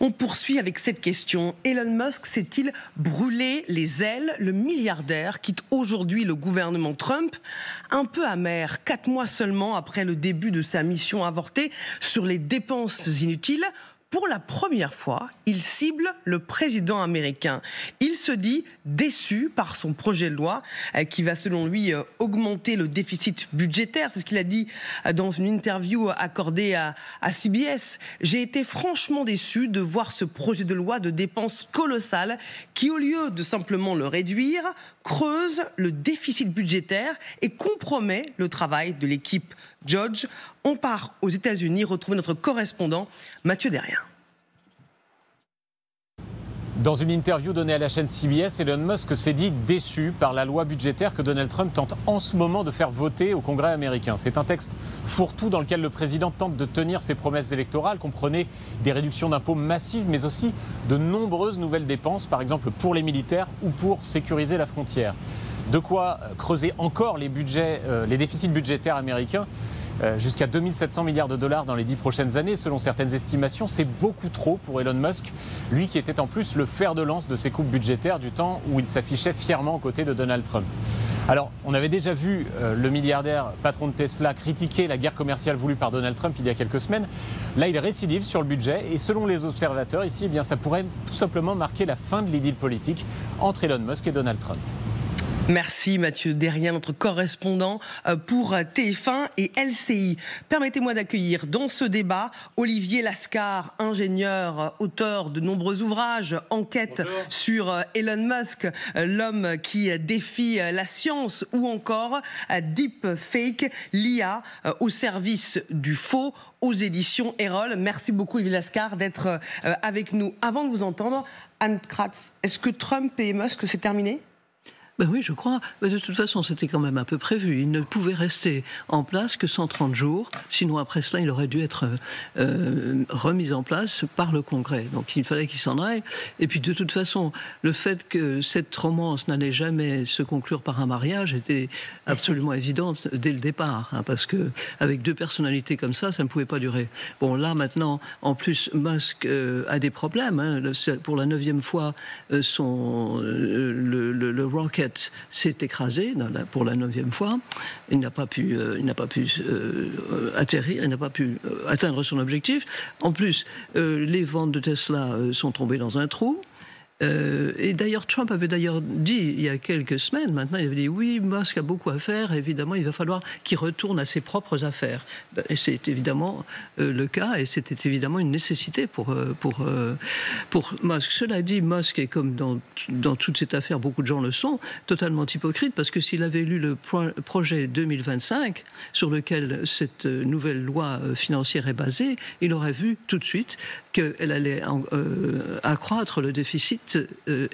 On poursuit avec cette question. Elon Musk s'est-il brûlé les ailes? Le milliardaire quitte aujourd'hui le gouvernement Trump, un peu amer, 4 mois seulement après le début de sa mission avortée sur les dépenses inutiles. Pour la première fois, il cible le président américain. Il se dit déçu par son projet de loi qui va selon lui augmenter le déficit budgétaire. C'est ce qu'il a dit dans une interview accordée à CBS. J'ai été franchement déçu de voir ce projet de loi de dépenses colossales qui, au lieu de simplement le réduire, creuse le déficit budgétaire et compromet le travail de l'équipe Judge. On part aux États-Unis retrouver notre correspondant Mathieu Derrien. Dans une interview donnée à la chaîne CBS, Elon Musk s'est dit déçu par la loi budgétaire que Donald Trump tente en ce moment de faire voter au Congrès américain. C'est un texte fourre-tout dans lequel le président tente de tenir ses promesses électorales, comprenez des réductions d'impôts massives, mais aussi de nombreuses nouvelles dépenses, par exemple pour les militaires ou pour sécuriser la frontière. De quoi creuser encore les déficits budgétaires américains jusqu'à 2700 milliards de dollars dans les 10 prochaines années, selon certaines estimations. C'est beaucoup trop pour Elon Musk, lui qui était en plus le fer de lance de ces coupes budgétaires du temps où il s'affichait fièrement aux côtés de Donald Trump. Alors, on avait déjà vu le milliardaire patron de Tesla critiquer la guerre commerciale voulue par Donald Trump il y a quelques semaines. Là, il récidive sur le budget et selon les observateurs ici, ça pourrait tout simplement marquer la fin de l'idylle politique entre Elon Musk et Donald Trump. Merci Mathieu Derrien, notre correspondant pour TF1 et LCI. Permettez-moi d'accueillir dans ce débat Olivier Lascar, ingénieur, auteur de nombreux ouvrages, enquête sur Elon Musk, l'homme qui défie la science, ou encore Deepfake, l'IA au service du faux, aux éditions Erol. Merci beaucoup Olivier Lascar d'être avec nous. Avant de vous entendre, Anne Kratz, est-ce que Trump et Musk c'est terminé ? Ben oui, je crois. Mais de toute façon, c'était quand même un peu prévu. Il ne pouvait rester en place que 130 jours. Sinon, après cela, il aurait dû être remis en place par le Congrès. Donc, il fallait qu'il s'en aille. Et puis, de toute façon, le fait que cette romance n'allait jamais se conclure par un mariage était absolument évident dès le départ. Parce que avec deux personnalités comme ça ne pouvait pas durer. Bon, là, maintenant, en plus, Musk a des problèmes. Pour la 9e fois, le Rocket s'est écrasé pour la 9e fois. Il n'a pas pu atterrir, il n'a pas pu atteindre son objectif. En plus, les ventes de Tesla sont tombées dans un trou. Et d'ailleurs, Trump avait dit il y a quelques semaines, maintenant, il avait dit oui, Musk a beaucoup à faire, évidemment, il va falloir qu'il retourne à ses propres affaires. Et c'est évidemment le cas, et c'était évidemment une nécessité pour Musk. Cela dit, Musk est comme dans toute cette affaire, beaucoup de gens le sont, totalement hypocrite, parce que s'il avait lu le projet 2025, sur lequel cette nouvelle loi financière est basée, il aurait vu tout de suite qu'elle allait accroître le déficit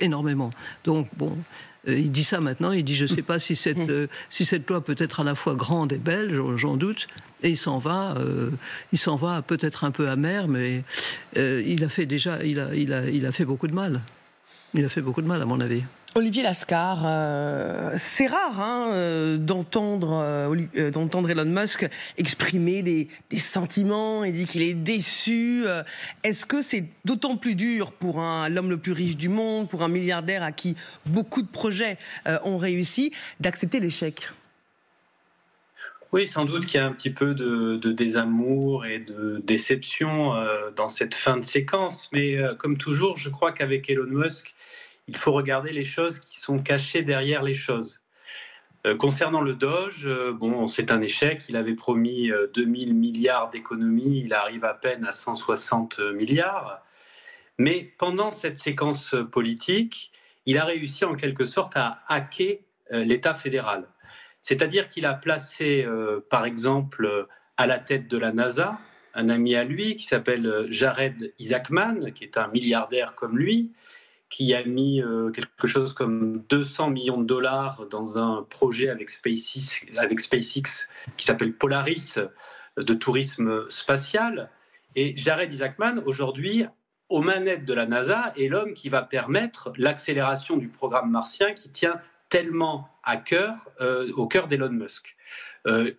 énormément. Donc, bon, il dit ça maintenant, il dit je ne sais pas si cette loi peut être à la fois grande et belle, j'en doute, et il s'en va peut-être un peu amer, mais il a fait beaucoup de mal. Il a fait beaucoup de mal, à mon avis. Olivier Lascar, c'est rare d'entendre Elon Musk exprimer des sentiments et dire qu'il est déçu. Est-ce que c'est d'autant plus dur pour l'homme le plus riche du monde, pour un milliardaire à qui beaucoup de projets ont réussi, d'accepter l'échec ? Oui, sans doute qu'il y a un petit peu de désamour et de déception dans cette fin de séquence. Mais comme toujours, je crois qu'avec Elon Musk, il faut regarder les choses qui sont cachées derrière les choses. Concernant le Doge, c'est un échec. Il avait promis 2000 milliards d'économies. Il arrive à peine à 160 milliards. Mais pendant cette séquence politique, il a réussi en quelque sorte à hacker l'État fédéral. C'est-à-dire qu'il a placé, par exemple, à la tête de la NASA, un ami à lui qui s'appelle Jared Isaacman, qui est un milliardaire comme lui, qui a mis quelque chose comme 200 millions de dollars dans un projet avec SpaceX qui s'appelle Polaris, de tourisme spatial. Et Jared Isaacman, aujourd'hui, aux manettes de la NASA, est l'homme qui va permettre l'accélération du programme martien qui tient tellement au cœur d'Elon Musk.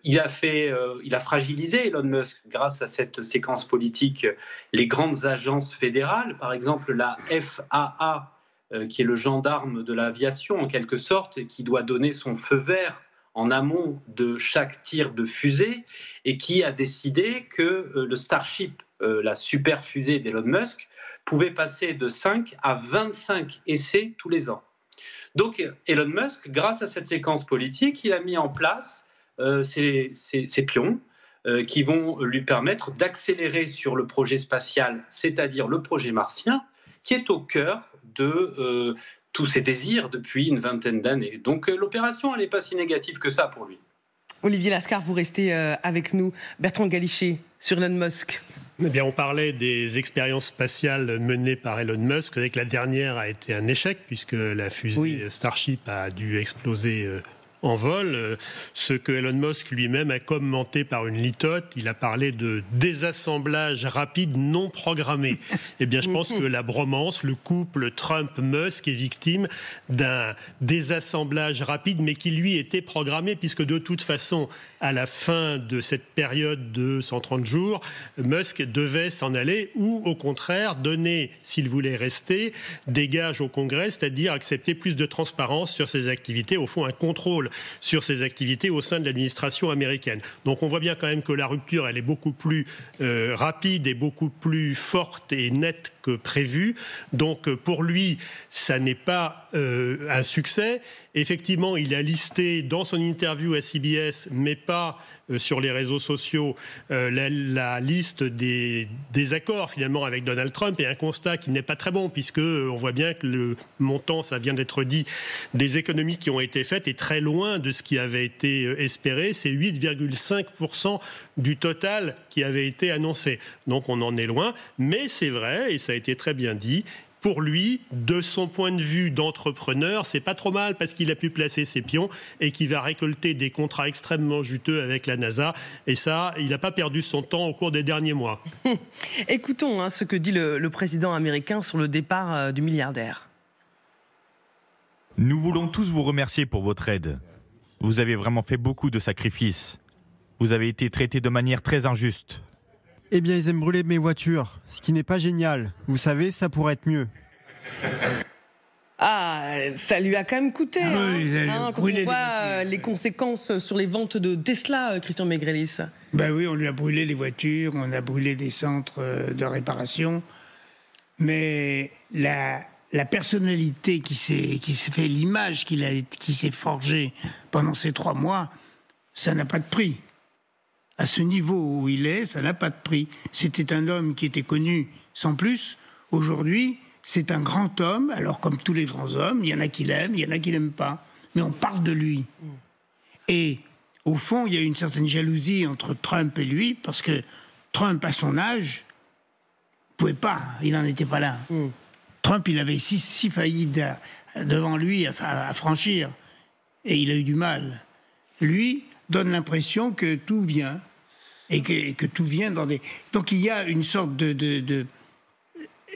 Il a fragilisé Elon Musk grâce à cette séquence politique les grandes agences fédérales, par exemple la FAA, qui est le gendarme de l'aviation en quelque sorte, et qui doit donner son feu vert en amont de chaque tir de fusée, et qui a décidé que le Starship, la super fusée d'Elon Musk, pouvait passer de 5 à 25 essais tous les ans. Donc Elon Musk, grâce à cette séquence politique, il a mis en place ces pions qui vont lui permettre d'accélérer sur le projet spatial, c'est-à-dire le projet martien, qui est au cœur de tous ses désirs depuis une vingtaine d'années. Donc l'opération, elle n'est pas si négative que ça pour lui. Olivier Lascar, vous restez avec nous. Bertrand Galichet, sur Elon Musk. Eh bien, on parlait des expériences spatiales menées par Elon Musk. Vous savez que la dernière a été un échec puisque la fusée Starship a dû exploser en vol. Ce que Elon Musk lui-même a commenté par une litote, il a parlé de désassemblage rapide non programmé. Eh bien, je pense que la bromance, le couple Trump-Musk est victime d'un désassemblage rapide, mais qui lui était programmé, puisque de toute façon, à la fin de cette période de 130 jours, Musk devait s'en aller ou, au contraire, donner, s'il voulait rester, des gages au Congrès, c'est-à-dire accepter plus de transparence sur ses activités, au fond, un contrôle sur ses activités au sein de l'administration américaine. Donc on voit bien quand même que la rupture, elle est beaucoup plus rapide et beaucoup plus forte et nette que prévu. Donc pour lui, ça n'est pas un succès. Effectivement, il a listé dans son interview à CBS, mais pas sur les réseaux sociaux, la liste des accords finalement avec Donald Trump, et un constat qui n'est pas très bon, puisque on voit bien que le montant, ça vient d'être dit, des économies qui ont été faites est très loin de ce qui avait été espéré. C'est 8,5% du total qui avait été annoncé. Donc on en est loin, mais c'est vrai, et ça a été très bien dit, pour lui, de son point de vue d'entrepreneur, c'est pas trop mal parce qu'il a pu placer ses pions et qu'il va récolter des contrats extrêmement juteux avec la NASA. Et ça, il n'a pas perdu son temps au cours des derniers mois. Écoutons ce que dit le président américain sur le départ du milliardaire. Nous voulons tous vous remercier pour votre aide. Vous avez vraiment fait beaucoup de sacrifices. Vous avez été traité de manière très injuste. Eh bien, ils aiment brûler mes voitures, ce qui n'est pas génial. Vous savez, ça pourrait être mieux. Ah, ça lui a quand même coûté. Quand on voit les conséquences sur les ventes de Tesla, Christian Maigrelis. Ben oui, on lui a brûlé les voitures, on a brûlé des centres de réparation. Mais la personnalité qui s'est fait, l'image qui s'est forgée pendant ces 3 mois, ça n'a pas de prix. À ce niveau où il est, ça n'a pas de prix. C'était un homme qui était connu sans plus. Aujourd'hui, c'est un grand homme. Alors, comme tous les grands hommes, il y en a qui l'aiment, il y en a qui l'aiment pas. Mais on parle de lui. Et au fond, il y a une certaine jalousie entre Trump et lui, parce que Trump, à son âge, ne pouvait pas. Il n'en était pas là. Trump, il avait 6 faillites devant lui à franchir. Et il a eu du mal. Lui donne l'impression que tout vient. Et que tout vient dans des... Donc il y a une sorte de...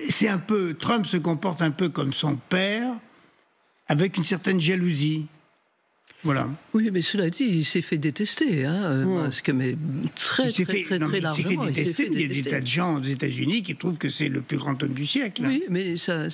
C'est un peu... Trump se comporte un peu comme son père, avec une certaine jalousie. Voilà. Oui, mais cela dit, il s'est fait détester, Musk, mais très largement. Il s'est fait détester, il y a des tas de gens aux États-Unis qui trouvent que c'est le plus grand homme du siècle. Oui, mais ça...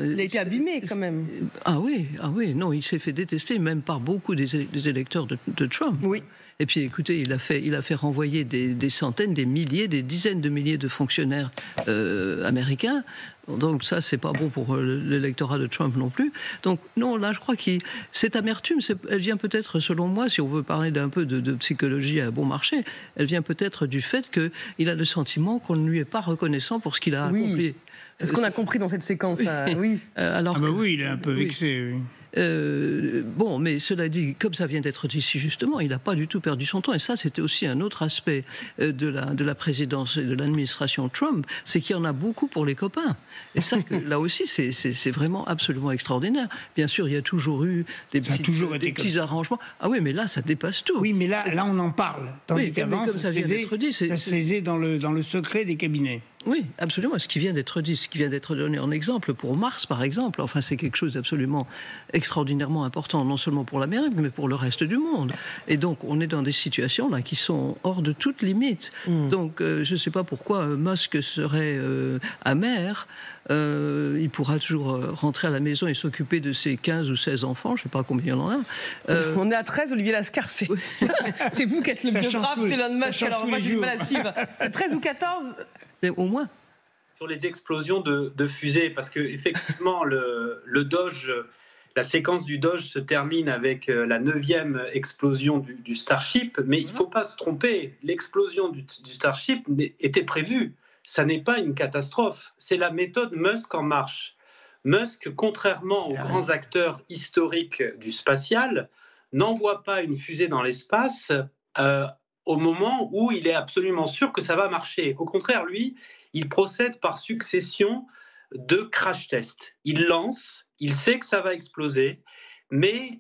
Il a été abîmé, quand même. Ah oui, non, il s'est fait détester, même par beaucoup des électeurs de Trump. Oui. Et puis, écoutez, il a fait renvoyer des centaines, des milliers, des dizaines de milliers de fonctionnaires américains. Donc ça, c'est pas bon pour l'électorat de Trump non plus. Donc non, là, je crois que cette amertume, elle vient peut-être, selon moi, si on veut parler d'un peu de psychologie à bon marché, elle vient peut-être du fait qu'il a le sentiment qu'on ne lui est pas reconnaissant pour ce qu'il a accompli. C'est ce qu'on a compris dans cette séquence. Oui. Oui, il est un peu vexé. Oui. Bon, mais cela dit, comme ça vient d'être dit si justement, il n'a pas du tout perdu son temps. Et ça, c'était aussi un autre aspect de la présidence et de l'administration Trump, c'est qu'il y en a beaucoup pour les copains. Et ça, là aussi, c'est vraiment absolument extraordinaire. Bien sûr, il y a toujours eu des petits arrangements. Ah oui, mais là, ça dépasse tout. Oui, mais là on en parle. Tandis qu'avant, ça se faisait dans le secret des cabinets. Oui, absolument. Ce qui vient d'être dit, ce qui vient d'être donné en exemple pour Mars, par exemple, enfin, c'est quelque chose d'absolument extraordinairement important, non seulement pour l'Amérique, mais pour le reste du monde. Et donc, on est dans des situations là qui sont hors de toute limite. Donc, je ne sais pas pourquoi Musk serait amer. Il pourra toujours rentrer à la maison et s'occuper de ses 15 ou 16 enfants, je ne sais pas combien il en a. On est à 13, Olivier Lascar, c'est vous qui êtes le biographe d'Elon Musk, alors moi j'ai du mal à suivre. 13 ou 14 au moins. Sur les explosions de fusées, parce qu'effectivement, le Doge, la séquence du Doge se termine avec la 9e explosion du Starship, mais il ne faut pas se tromper, l'explosion du Starship était prévue. Ça n'est pas une catastrophe, c'est la méthode Musk en marche. Musk, contrairement aux grands acteurs historiques du spatial, n'envoie pas une fusée dans l'espace au moment où il est absolument sûr que ça va marcher. Au contraire, lui, il procède par succession de crash tests. Il lance, il sait que ça va exploser, mais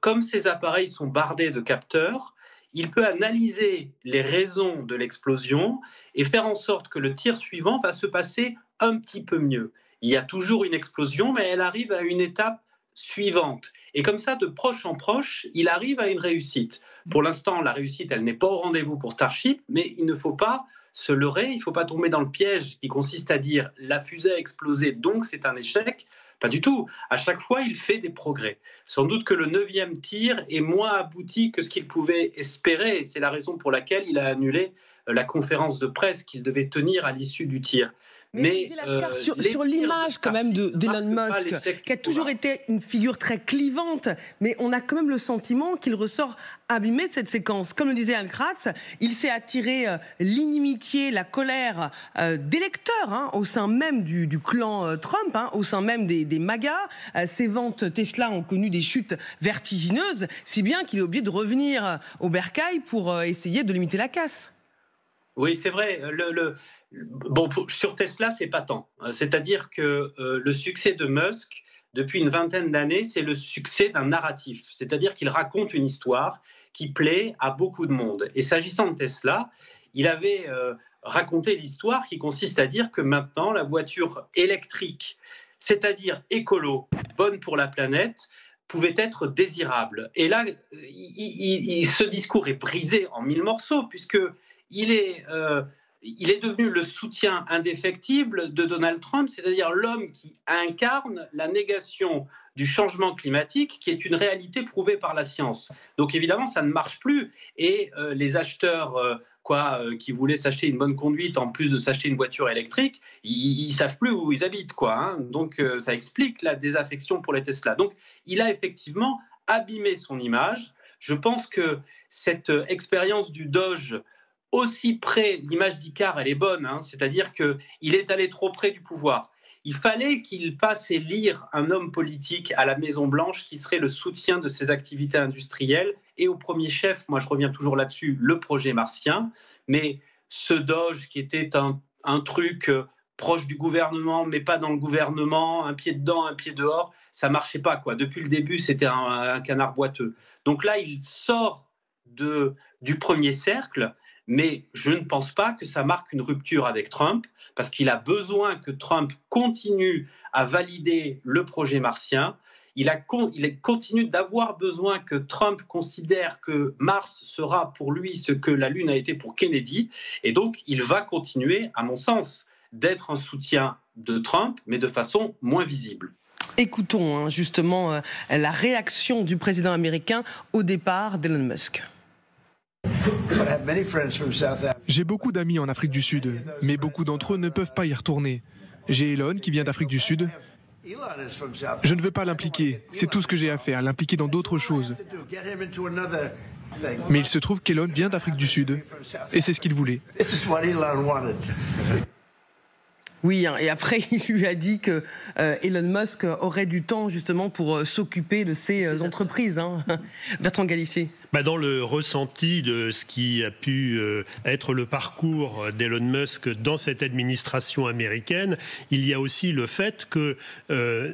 comme ces appareils sont bardés de capteurs, il peut analyser les raisons de l'explosion et faire en sorte que le tir suivant va se passer un petit peu mieux. Il y a toujours une explosion, mais elle arrive à une étape suivante. Et comme ça, de proche en proche, il arrive à une réussite. Pour l'instant, la réussite, elle n'est pas au rendez-vous pour Starship, mais il ne faut pas se leurrer, il ne faut pas tomber dans le piège qui consiste à dire la fusée a explosé, donc c'est un échec. Pas du tout. À chaque fois, il fait des progrès. Sans doute que le 9e tir est moins abouti que ce qu'il pouvait espérer, et c'est la raison pour laquelle il a annulé la conférence de presse qu'il devait tenir à l'issue du tir. Mais Lascar, sur l'image quand même d'Elon Musk, qui a toujours été une figure très clivante, mais on a quand même le sentiment qu'il ressort abîmé de cette séquence. Comme le disait Anne Kratz, il s'est attiré l'inimitié, la colère d'électeurs au sein même du clan Trump, au sein même des MAGA. Ses ventes Tesla ont connu des chutes vertigineuses, si bien qu'il est obligé de revenir au bercail pour essayer de limiter la casse. Oui, c'est vrai. Bon, sur Tesla, c'est pas tant. C'est-à-dire que le succès de Musk, depuis une vingtaine d'années, c'est le succès d'un narratif. C'est-à-dire qu'il raconte une histoire qui plaît à beaucoup de monde. Et s'agissant de Tesla, il avait raconté l'histoire qui consiste à dire que maintenant, la voiture électrique, c'est-à-dire écolo, bonne pour la planète, pouvait être désirable. Et là, ce discours est brisé en 1000 morceaux, puisqu'il est devenu le soutien indéfectible de Donald Trump, c'est-à-dire l'homme qui incarne la négation du changement climatique, qui est une réalité prouvée par la science. Donc évidemment, ça ne marche plus. Et les acheteurs qui voulaient s'acheter une bonne conduite, en plus de s'acheter une voiture électrique, ils ne savent plus où ils habitent. Donc ça explique la désaffection pour les Tesla. Donc il a effectivement abîmé son image. Je pense que cette expérience du Doge, aussi près, l'image d'Icare, elle est bonne, c'est-à-dire qu'il est allé trop près du pouvoir. Il fallait qu'il fasse élire un homme politique à la Maison-Blanche qui serait le soutien de ses activités industrielles et au premier chef, moi je reviens toujours là-dessus, le projet martien. Mais ce Doge qui était un truc proche du gouvernement, mais pas dans le gouvernement, un pied dedans, un pied dehors, ça ne marchait pas. Depuis le début, c'était un canard boiteux. Donc là, il sort du premier cercle. Mais je ne pense pas que ça marque une rupture avec Trump, parce qu'il a besoin que Trump continue à valider le projet martien. Il continue d'avoir besoin que Trump considère que Mars sera pour lui ce que la Lune a été pour Kennedy. Et donc, il va continuer, à mon sens, d'être un soutien de Trump, mais de façon moins visible. Écoutons justement la réaction du président américain au départ d'Elon Musk. J'ai beaucoup d'amis en Afrique du Sud, mais beaucoup d'entre eux ne peuvent pas y retourner. J'ai Elon qui vient d'Afrique du Sud. Je ne veux pas l'impliquer, c'est tout ce que j'ai à faire, l'impliquer dans d'autres choses. Mais il se trouve qu'Elon vient d'Afrique du Sud, et c'est ce qu'il voulait. Oui, et après, il lui a dit que Elon Musk aurait du temps justement pour s'occuper de ses entreprises. Bertrand Galifet. Dans le ressenti de ce qui a pu être le parcours d'Elon Musk dans cette administration américaine, il y a aussi le fait que,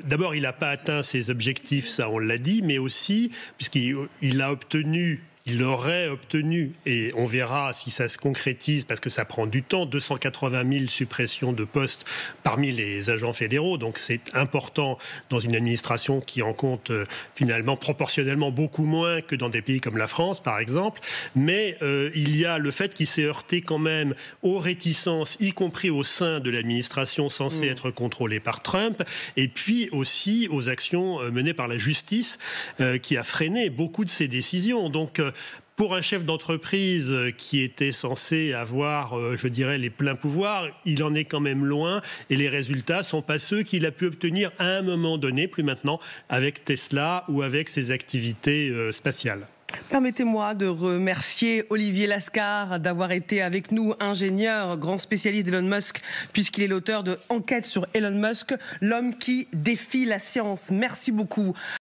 d'abord, il n'a pas atteint ses objectifs, ça on l'a dit, mais aussi, puisqu'il a obtenu il aurait obtenu, et on verra si ça se concrétise, parce que ça prend du temps, 280 000 suppressions de postes parmi les agents fédéraux. Donc c'est important dans une administration qui en compte finalement proportionnellement beaucoup moins que dans des pays comme la France, par exemple. Mais il y a le fait qu'il s'est heurté quand même aux réticences, y compris au sein de l'administration censée être contrôlée par Trump, et puis aussi aux actions menées par la justice qui a freiné beaucoup de ses décisions. Donc pour un chef d'entreprise qui était censé avoir, je dirais, les pleins pouvoirs, il en est quand même loin et les résultats ne sont pas ceux qu'il a pu obtenir à un moment donné, plus maintenant avec Tesla ou avec ses activités spatiales. Permettez-moi de remercier Olivier Lascar d'avoir été avec nous, ingénieur, grand spécialiste d'Elon Musk, puisqu'il est l'auteur de Enquête sur Elon Musk, l'homme qui défie la science. Merci beaucoup.